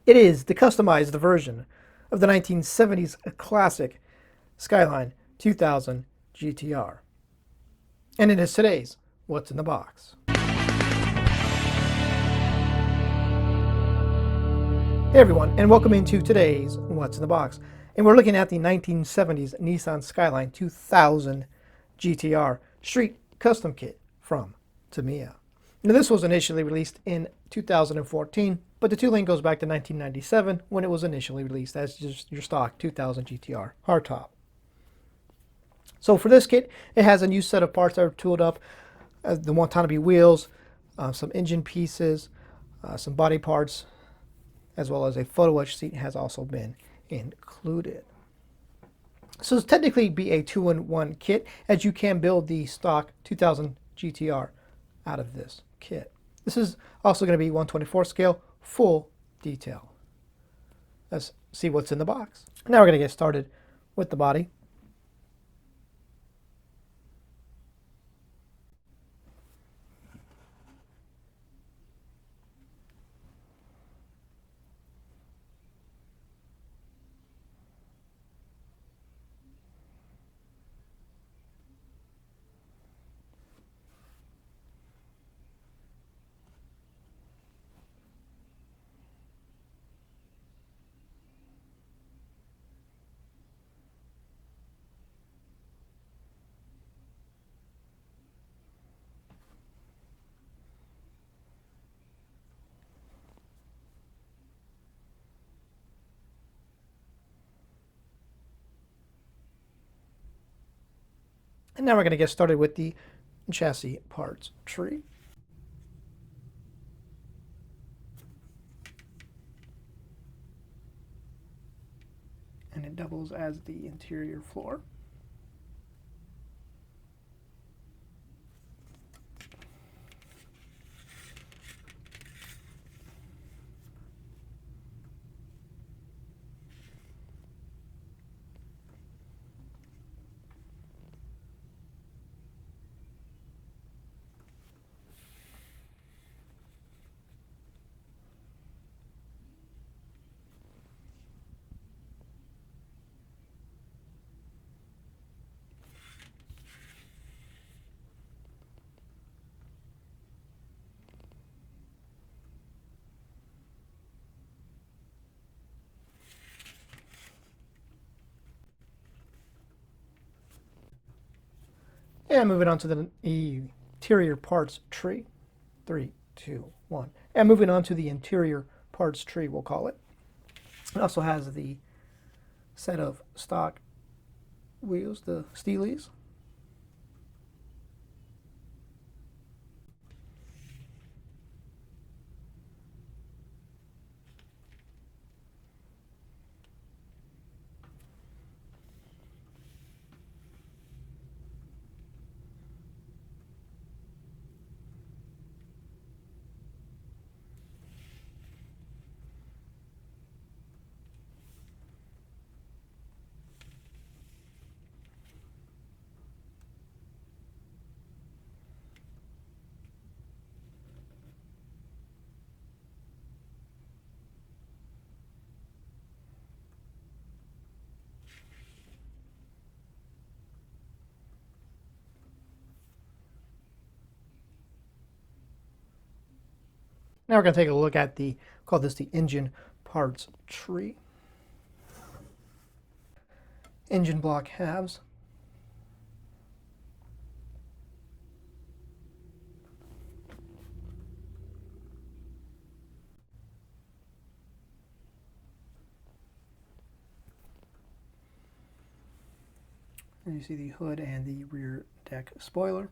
It is the customized version of the 1970s classic Skyline 2000 GTR. And it is today's What's in the Box. Hey everyone, and welcome into today's What's in the Box. And we're looking at the 1970s Nissan Skyline 2000 GTR Street Custom Kit from Tamiya. Now this was initially released in 2014, but the two-lane goes back to 1997 when it was initially released as just your stock 2000 GTR hardtop. So for this kit, it has a new set of parts that are tooled up, the Wantanbe wheels, some engine pieces, some body parts, as well as a photo etch seat has also been included. So it's technically be a 2-in-1 kit, as you can build the stock 2000 GTR out of this kit. This is also going to be 1/24 scale, full detail. Let's see what's in the box. Now we're going to get started with the body. And now we're going to get started with the chassis parts tree. And it doubles as the interior floor. And moving on to the interior parts tree. 3, 2, 1. And moving on to the interior parts tree, we'll call it. It also has the set of stock wheels, the Steelies. Now we're going to take a look at call this the engine parts tree. Engine block halves. And you see the hood and the rear deck spoiler.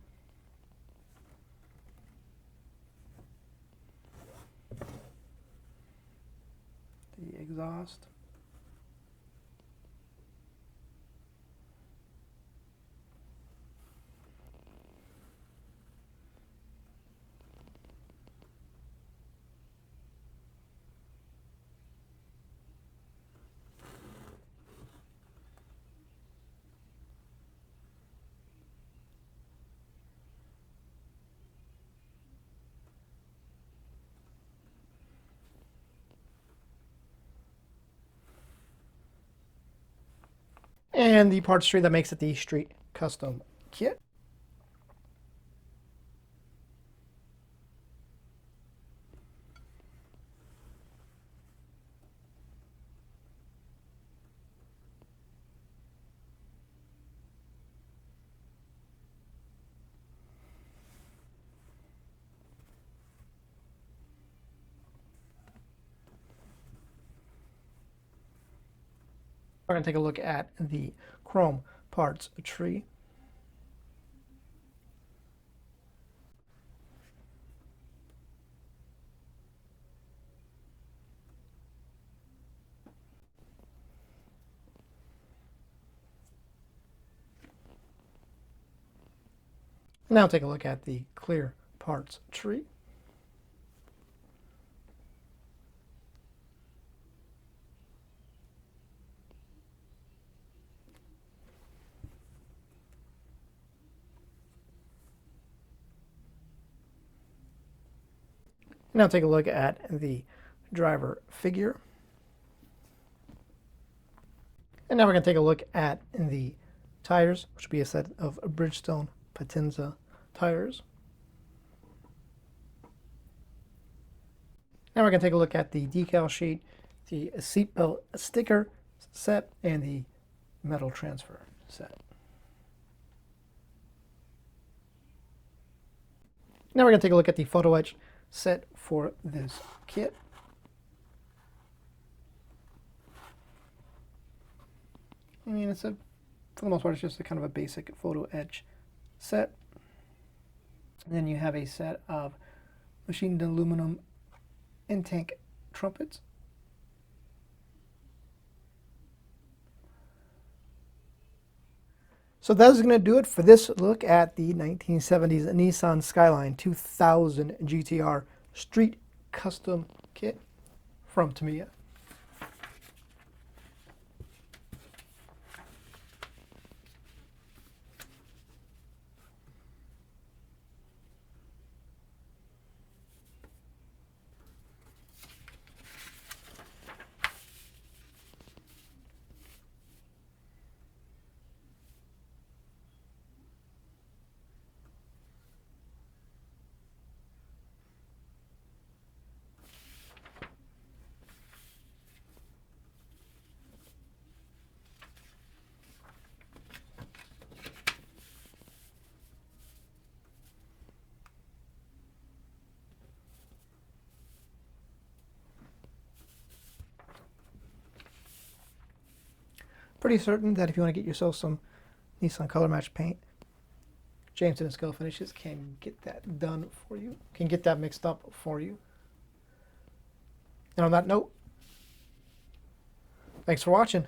The exhaust. and the parts tree that makes it the street custom kit. We're going to take a look at the chrome parts tree. Now take a look at the clear parts tree. Now take a look at the driver figure. And now we're going to take a look at the tires, which will be a set of Bridgestone Potenza tires. Now we're going to take a look at the decal sheet, the seatbelt sticker set, and the metal transfer set. Now we're going to take a look at the photo etch set for this kit. I mean, for the most part, it's just a kind of a basic photo etch set. And then you have a set of machined aluminum in-tank trumpets. So that is going to do it for this look at the 1970s Nissan Skyline 2000 GTR Street Custom Kit from Tamiya. Pretty certain that if you want to get yourself some Nissan color match paint, James and Scalefinishes can get that done for you, can get that mixed up for you. And on that note, thanks for watching.